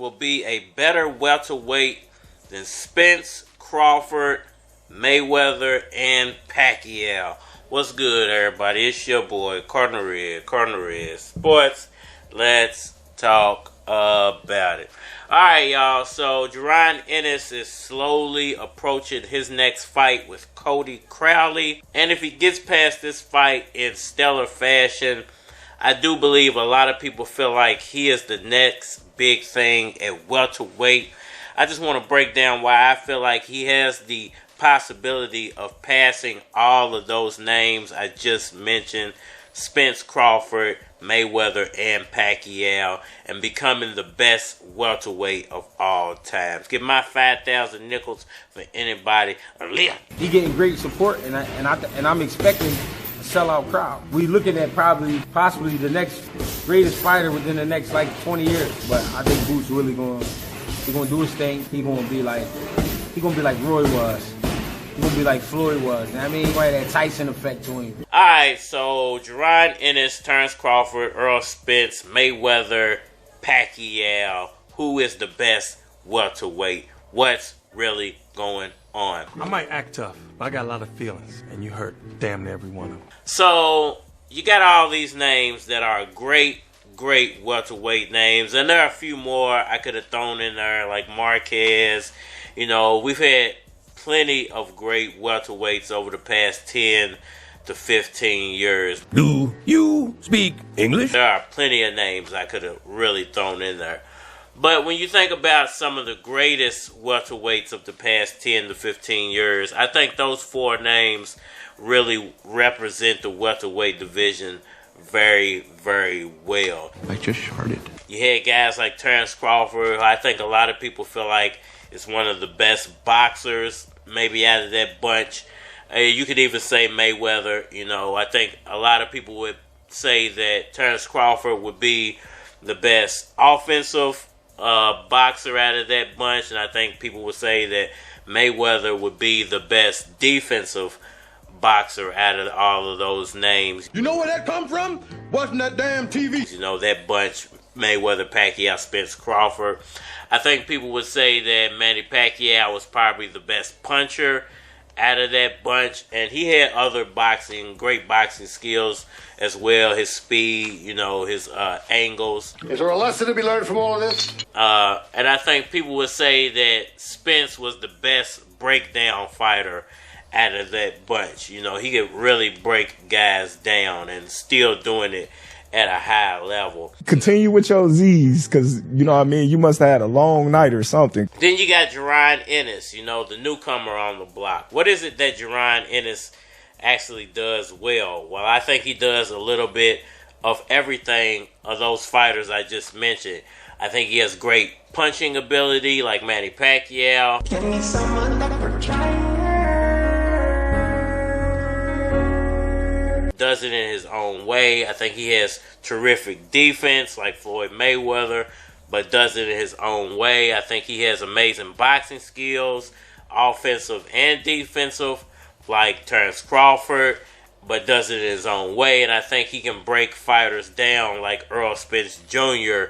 will be a better welterweight than Spence, Crawford, Mayweather, and Pacquiao. What's good, everybody? It's your boy, Cardinal Red Sports. Let's talk about it. Alright, y'all. So, Jaron Ennis is slowly approaching his next fight with Cody Crowley. And if he gets past this fight in stellar fashion, I do believe a lot of people feel like he is the next big thing at welterweight. I just want to break down why I feel like he has the possibility of passing all of those names I just mentioned, Spence Crawford, Mayweather, and Pacquiao, and becoming the best welterweight of all times. Give my 5,000 nickels for anybody a lift. He getting great support, and I'm expecting a sellout crowd. We looking at possibly the next greatest fighter within the next 20 years. But I think Boots really gonna do his thing. He gonna be like Roy was. He's going to be like Floyd was. I mean, he had that Tyson effect to him. Alright, so Jaron Ennis, Terence Crawford, Earl Spence, Mayweather, Pacquiao. Who is the best welterweight? What's really going on? I might act tough, but I got a lot of feelings, and you hurt damn near every one of them. So, you got all these names that are great welterweight names, and there are a few more I could have thrown in there, like Marquez. You know, we've had plenty of great welterweights over the past 10 to 15 years. Do you speak English? There are plenty of names I could have really thrown in there. But when you think about some of the greatest welterweights of the past 10 to 15 years, I think those four names really represent the welterweight division very, very well. I just sharted. You had guys like Terence Crawford, who I think a lot of people feel like is one of the best boxers, maybe out of that bunch. You could even say Mayweather. You know, I think a lot of people would say that Terence Crawford would be the best offensive boxer out of that bunch, and I think people would say that Mayweather would be the best defensive boxer out of all of those names. You know where that come from? Watching that damn TV. You know, that bunch, Mayweather, Pacquiao, Spence, Crawford. I think people would say that Manny Pacquiao was probably the best puncher out of that bunch, and he had other great boxing skills as well. His speed, you know, his angles. Is there a lesson to be learned from all of this? And I think people would say that Spence was the best breakdown fighter out of that bunch. You know, he could really break guys down and still doing it at a high level. Continue with your Z's, because, you know what I mean, you must have had a long night or something. Then you got Jaron Ennis, you know, the newcomer on the block. What is it that Jaron Ennis actually does well? Well, I think he does a little bit of everything of those fighters I just mentioned. I think he has great punching ability, like Manny Pacquiao. Give me someone that would try. Does it in his own way. I think he has terrific defense like Floyd Mayweather, but does it in his own way. I think he has amazing boxing skills, offensive and defensive, like Terence Crawford, but does it in his own way. And I think he can break fighters down like Earl Spence Jr.,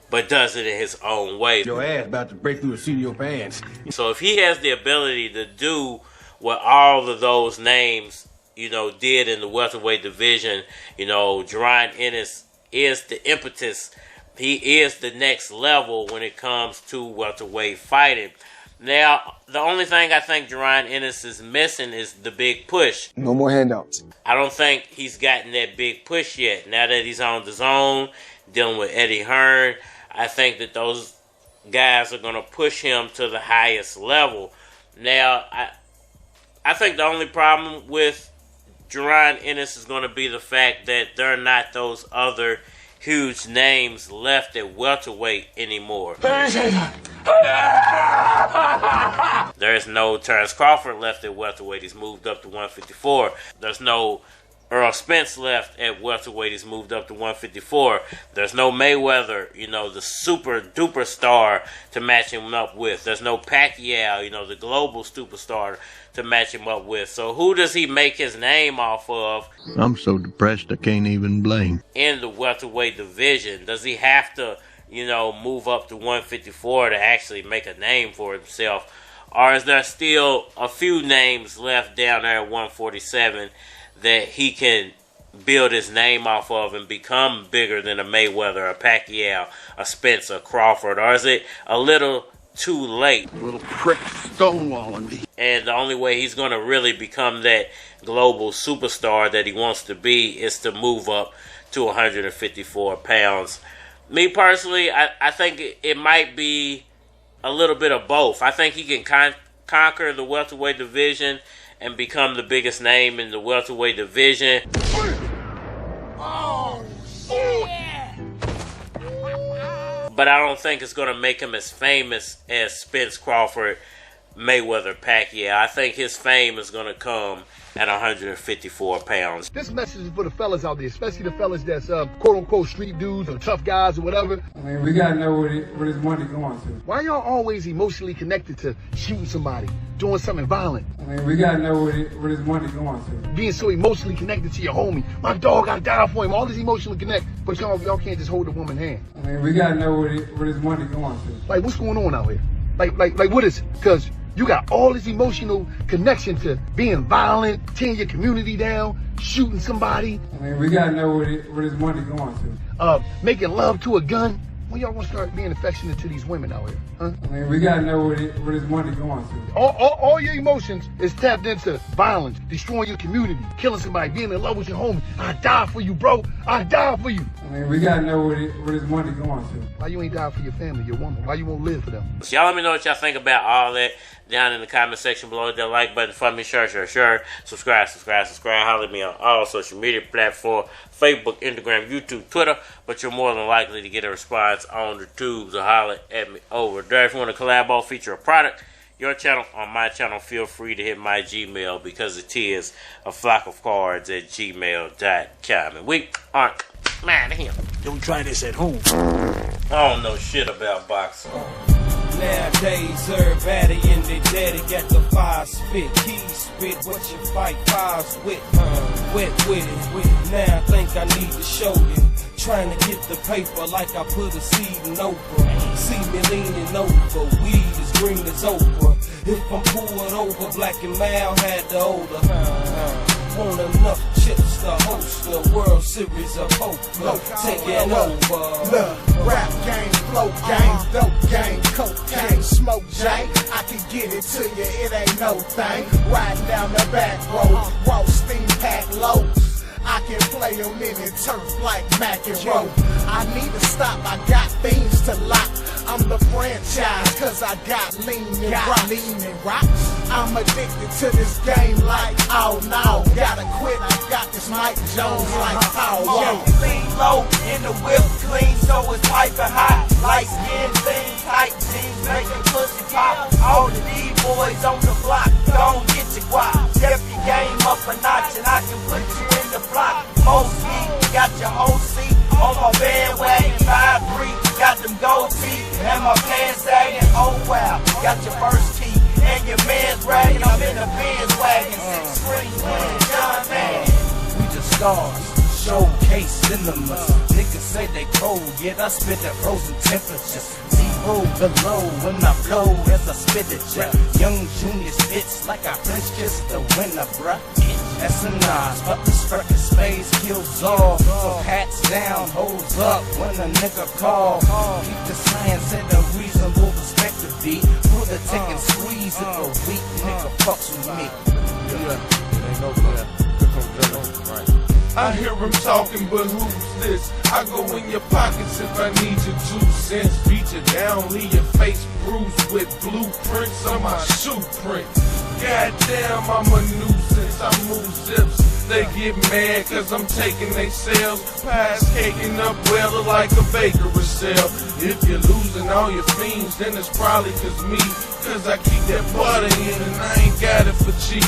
but does it in his own way. Your ass about to break through the seat of your pants. So if he has the ability to do what all of those names, you know, did in the welterweight division, you know, Jaron Ennis is the impetus. He is the next level when it comes to welterweight fighting. Now, the only thing I think Jaron Ennis is missing is the big push. No more handouts. I don't think he's gotten that big push yet. Now that he's on the zone, dealing with Eddie Hearn, I think that those guys are going to push him to the highest level. Now, I think the only problem with Jaron Ennis is going to be the fact that there are not those other huge names left at welterweight anymore. There's no Terence Crawford left at welterweight. He's moved up to 154. There's no Earl Spence left at welterweight. He's moved up to 154. There's no Mayweather, you know, the super duper star to match him up with. There's no Pacquiao, you know, the global superstar to match him up with. So who does he make his name off of? I'm so depressed I can't even blame. In the welterweight division, does he have to move up to 154 to actually make a name for himself? Or is there still a few names left down there at 147 that he can build his name off of and become bigger than a Mayweather, a Pacquiao, a Spence, a Crawford? Or is it a little too late? A little prick stonewalling me. And the only way he's going to really become that global superstar that he wants to be is to move up to 154 pounds. Me personally, I think it might be a little bit of both. I think he can conquer the welterweight division and become the biggest name in the welterweight division. Oh, shit! But I don't think it's going to make him as famous as Spence Crawford Mayweather Pacquiao. I think his fame is going to come at 154 pounds. This message is for the fellas out there, especially the fellas that's quote-unquote street dudes or tough guys or whatever. I mean, we gotta know where this money going to. Why y'all always emotionally connected to shooting somebody, doing something violent? I mean, we gotta know where this money going to. Being so emotionally connected to your homie. My dog, I died for him. All this emotional connect, but y'all can't just hold a woman's hand. I mean, we gotta know where this money going to. Like, what's going on out here? Like, what is it? Because you got all this emotional connection to being violent, tearing your community down, shooting somebody. I mean, we gotta know where this money going to. Making love to a gun. When y'all gonna start being affectionate to these women out here, huh? I mean, we gotta know where this money going to. All your emotions is tapped into violence, destroying your community, killing somebody, being in love with your homie. I die for you, bro. I die for you. I mean, we gotta know where this money going to. Why you ain't die for your family, your woman? Why you won't live for them? So y'all let me know what y'all think about all that down in the comment section below. Hit that like button for me. Sure. Subscribe. Holler at me on all social media platforms, Facebook, Instagram, YouTube, Twitter. But you're more than likely to get a response on the tubes or holler at me over there. If you want to collab or feature a product, your channel on my channel, feel free to hit my Gmail, because it is a flock of cards at gmail.com. And we aren't mad at him. Don't try this at home. I don't know shit about boxing. Nowadays, everybody in their daddy got the fire spit. Keys spit, what you fight fires with? Wet with it. Now I think I need to show you. Trying to get the paper like I put a seed in Oprah. See me leaning over, weed as green as Oprah. If I'm pulled over, Black and Mal had the older. Want enough chips to host the World Series of Poker. Taking over. Look, rap game, flow game, dope game, cocaine, smoke J. I can get it to you, it ain't no thing. Riding down the back road, raw steam pack loads. I can play them in the turf like Mac and Rowe. I need to stop, I got things to lock. I'm the franchise, cause I got lean and rocks. I'm addicted to this game like, oh no. Gotta quit, I got this Mike Jones like power. Lean low in the whip, clean, so it's piping hot. Light skin, thin, tight jeans, making pussy pop. All the D-boys on the block, don't get your guap. Step your game up a notch and I can put you in the block. Most heat, got your whole seat on my bandwagon. 5'3", got them gold teeth and my pants sagging. Oh wow, got your first key and your man's ragging. I'm in the Benz wagon, 6 strings winning John Man. We the stars, showcase cinemas. Niggas say they cold, yet I spit at frozen temperatures. Zero below when I blow as I spit it, yeah. Young Junior spits like I French kiss the winner, bruh. That's a Nas, but this record space kills all. So hats down, hoes up when a nigga call. Keep the science at a reasonable perspective, B. Put a take and squeeze if a weak nigga fucks with me. I hear him talking, but who's this? I go in your pockets if I need your 2 cents. Beat you down, leave your face bruised with blueprints on my shoe print. Goddamn, I'm a nuisance, I move zips. They get mad cause I'm taking they sales. Pies caking up well like a bakery sale. If you're losing all your fiends, then it's probably cause me. Cause I keep that butter in and I ain't got it for cheap.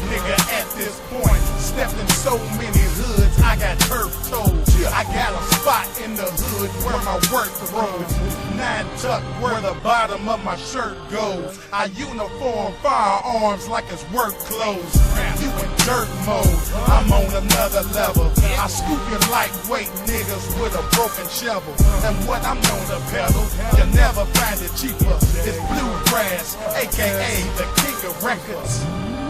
Nigga, at this point, stepped in so many hoods, I got turf toes. I got a spot in the hood where my work grows. 9 tuck where the bottom of my shirt goes. I uniform firearms like it's work clothes. You in dirt mode, I'm on another level. I scoop you lightweight niggas with a broken shovel. And what I'm known to peddle, you'll never find it cheaper. It's bluegrass, aka the king of records.